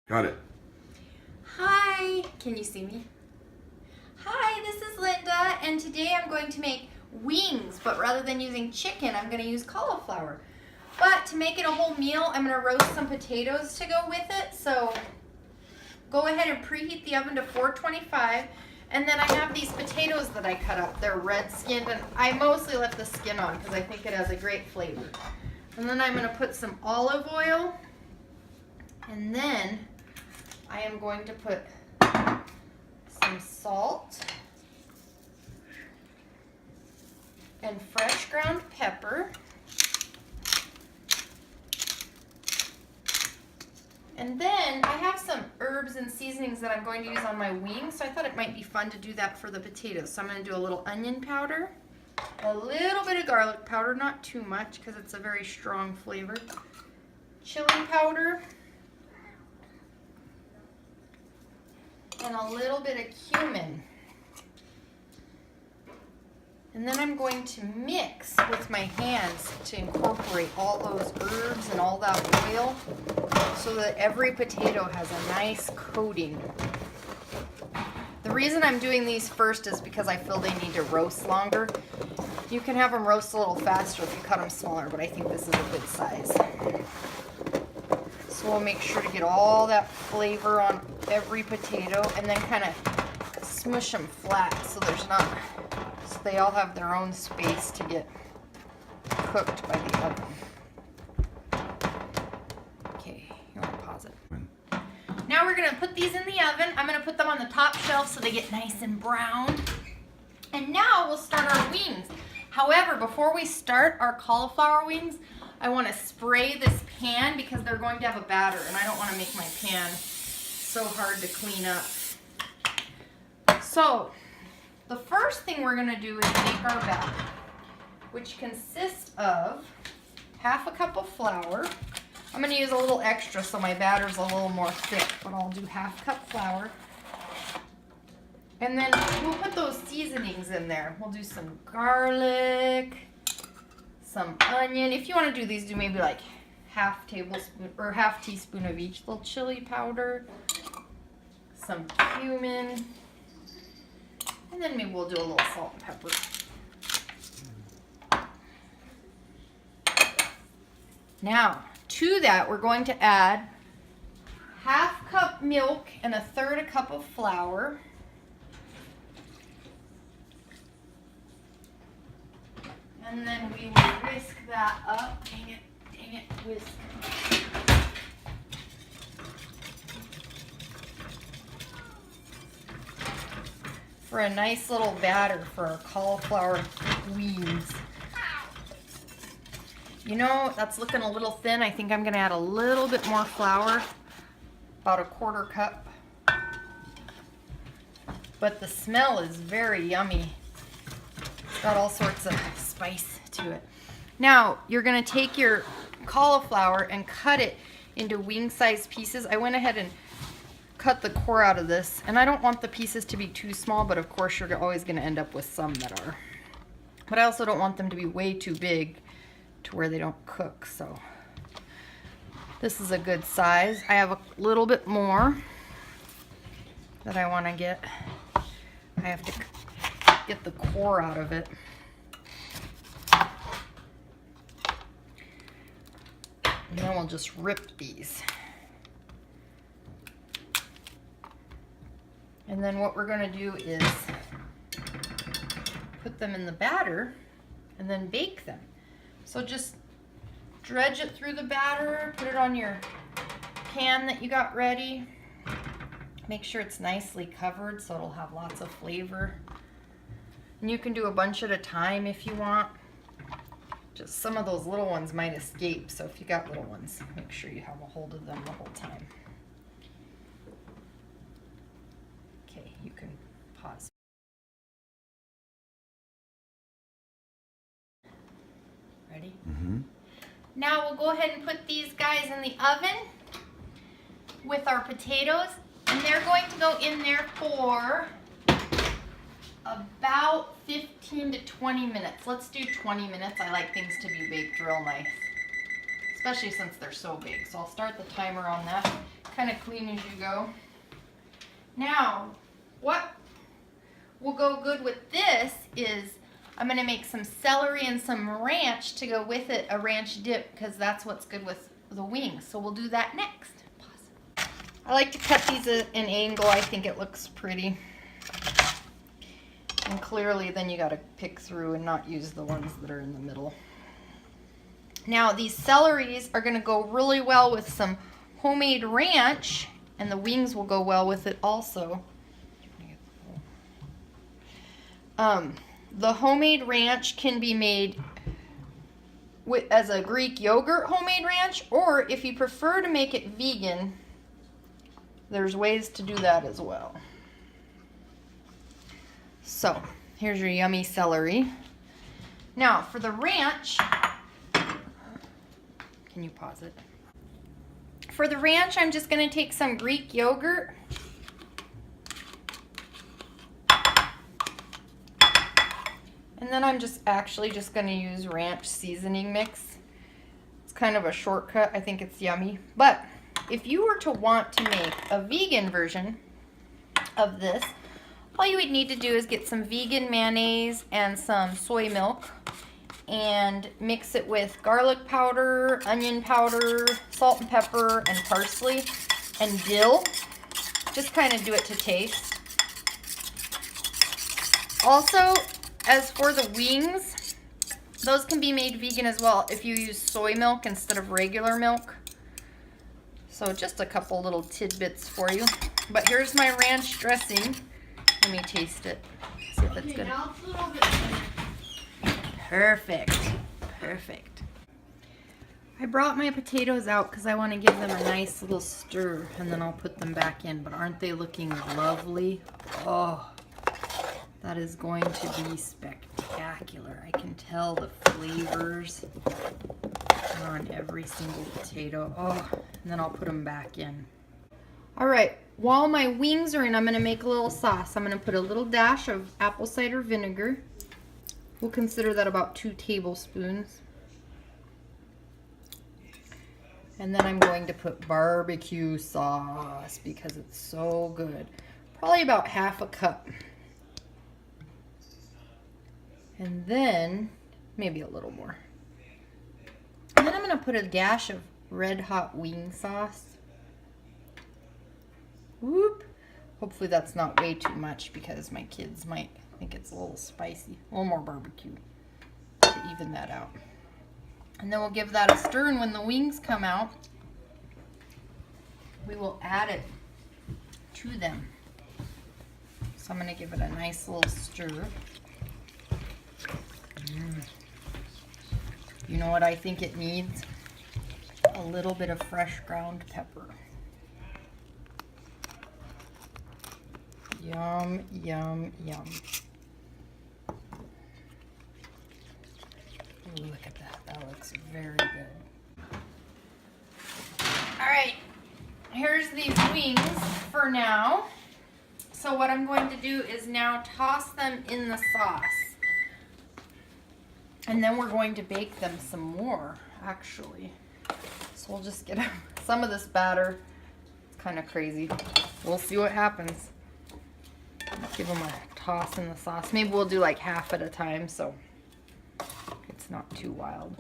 Got it. Hi, can you see me? Hi, this is Linda, and today I'm going to make wings, but rather than using chicken, I'm going to use cauliflower. But to make it a whole meal, I'm going to roast some potatoes to go with it. So go ahead and preheat the oven to 425. And then I have these potatoes that I cut up. They're red skinned, and I mostly left the skin on because I think it has a great flavor. And then I'm going to put some olive oil, and then I am going to put some salt and fresh ground pepper. And then I have some herbs and seasonings that I'm going to use on my wings, so I thought it might be fun to do that for the potatoes. So I'm going to do a little onion powder, a little bit of garlic powder, not too much because it's a very strong flavor, chili powder, and a little bit of cumin. And then I'm going to mix with my hands to incorporate all those herbs and all that oil so that every potato has a nice coating. The reason I'm doing these first is because I feel they need to roast longer. You can have them roast a little faster if you cut them smaller, but I think this is a good size. So we'll make sure to get all that flavor on every potato and then kind of smush them flat so they all have their own space to get cooked by the oven. Okay, you want to pause it. Now we're going to put these in the oven. I'm going to put them on the top shelf so they get nice and brown. And now we'll start our wings. However, before we start our cauliflower wings, I want to spray this pan because they're going to have a batter, and I don't want to make my pan so hard to clean up. So the first thing we're going to do is make our batter, which consists of half a cup of flour. I'm going to use a little extra so my batter's a little more thick, but I'll do half cup flour. And then we'll put those seasonings in there. We'll do some garlic, some onion. If you want to do these, do maybe like half tablespoon or half teaspoon of each. Little chili powder, some cumin, and then maybe we'll do a little salt and pepper. Now, to that, we're going to add half cup milk and a third a cup of flour. And then we will whisk that up. Dang it, whisk. For a nice little batter for our cauliflower wings. You know, that's looking a little thin. I think I'm going to add a little bit more flour, about a quarter cup. But the smell is very yummy. It's got all sorts of spice to it. Now, you're going to take your cauliflower and cut it into wing-sized pieces. I went ahead and cut the core out of this, and I don't want the pieces to be too small, but of course you're always going to end up with some that are. But I also don't want them to be way too big to where they don't cook, so this is a good size. I have a little bit more that I want to get. I have to get the core out of it. And then we'll just rip these. And then what we're going to do is put them in the batter and then bake them. So just dredge it through the batter, put it on your pan that you got ready. Make sure it's nicely covered so it'll have lots of flavor. And you can do a bunch at a time if you want. Just some of those little ones might escape, so if you got little ones, make sure you have a hold of them the whole time. Okay, you can pause. Ready? Mm-hmm. Now we'll go ahead and put these guys in the oven with our potatoes, and they're going to go in there for about 15 to 20 minutes. Let's do 20 minutes. I like things to be baked real nice, especially since they're so big. So I'll start the timer on that. kind of clean as you go. Now, what will go good with this is I'm going to make some celery and some ranch to go with it, a ranch dip, because that's what's good with the wings. So we'll do that next. Pause. I like to cut these at an angle. I think it looks pretty. And clearly then you got to pick through and not use the ones that are in the middle. Now these celeries are going to go really well with some homemade ranch, and the wings will go well with it also. The homemade ranch can be made as a Greek yogurt homemade ranch, or if you prefer to make it vegan, there's ways to do that as well. So, here's your yummy celery. Now, for the ranch, can you pause it? For the ranch, I'm just going to take some Greek yogurt. And then I'm just going to use ranch seasoning mix. It's kind of a shortcut. I think it's yummy. But if you were to want to make a vegan version of this, all you would need to do is get some vegan mayonnaise and some soy milk and mix it with garlic powder, onion powder, salt and pepper, and parsley and dill. Just kind of do it to taste. Also, as for the wings, those can be made vegan as well if you use soy milk instead of regular milk. So just a couple little tidbits for you. But here's my ranch dressing. Let me taste it. See if it's good. Now it's a little bit better. Perfect. Perfect. I brought my potatoes out because I want to give them a nice little stir, and then I'll put them back in. But aren't they looking lovely? Oh, that is going to be spectacular. I can tell the flavors are on every single potato. Oh, and then I'll put them back in. All right, while my wings are in, I'm going to make a little sauce. I'm going to put a little dash of apple cider vinegar. We'll consider that about 2 tablespoons. And then I'm going to put barbecue sauce because it's so good. Probably about ½ a cup. And then maybe a little more. And then I'm going to put a dash of red hot wing sauce. Whoop. Hopefully that's not way too much because my kids might think it's a little spicy. A little more barbecue to even that out. And then we'll give that a stir, and when the wings come out, we will add it to them. So I'm going to give it a nice little stir. You know what I think it needs? A little bit of fresh ground pepper. Yum, yum, yum. Ooh, look at that. That looks very good. All right, here's these wings for now. So what I'm going to do is now toss them in the sauce. And then we're going to bake them some more, actually. So we'll just get some of this batter. It's kind of crazy. We'll see what happens. Give them a toss in the sauce. Maybe we'll do like half at a time so it's not too wild.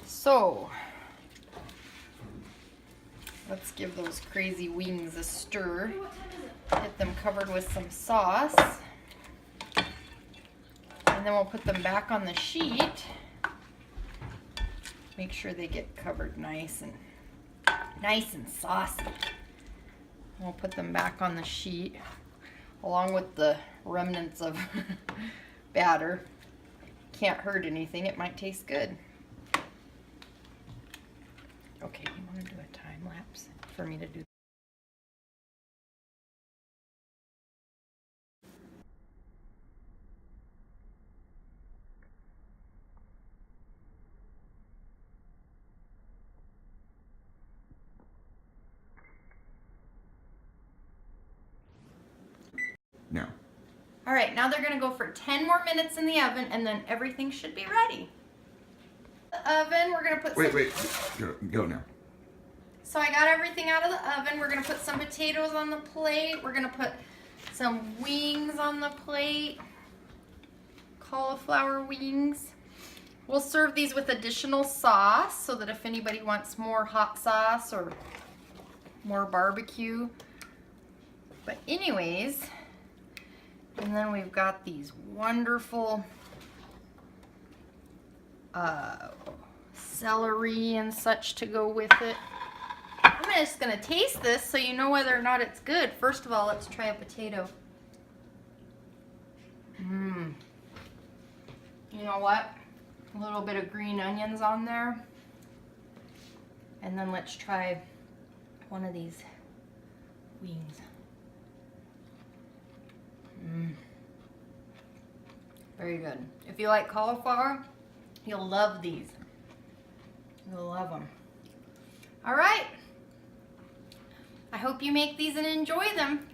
So let's give those crazy wings a stir. Get them covered with some sauce. And then we'll put them back on the sheet. Make sure they get covered nice and saucy. We'll put them back on the sheet along with the remnants of batter. Can't hurt anything. It might taste good. Okay, you want to do a time lapse for me to do? No. All right, now they're gonna go for 10 more minutes in the oven, and then everything should be ready. The oven, we're gonna put Wait. Go now. So I got everything out of the oven. We're gonna put some potatoes on the plate. We're gonna put some wings on the plate. Cauliflower wings. We'll serve these with additional sauce so that if anybody wants more hot sauce or more barbecue. But anyways, and then we've got these wonderful celery and such to go with it. I'm just gonna taste this so you know whether or not it's good. First of all, let's try a potato. Mmm. You know what? A little bit of green onions on there. And then let's try one of these wings. Mmm. Very good. If you like cauliflower, you'll love these. You'll love them. All right. I hope you make these and enjoy them.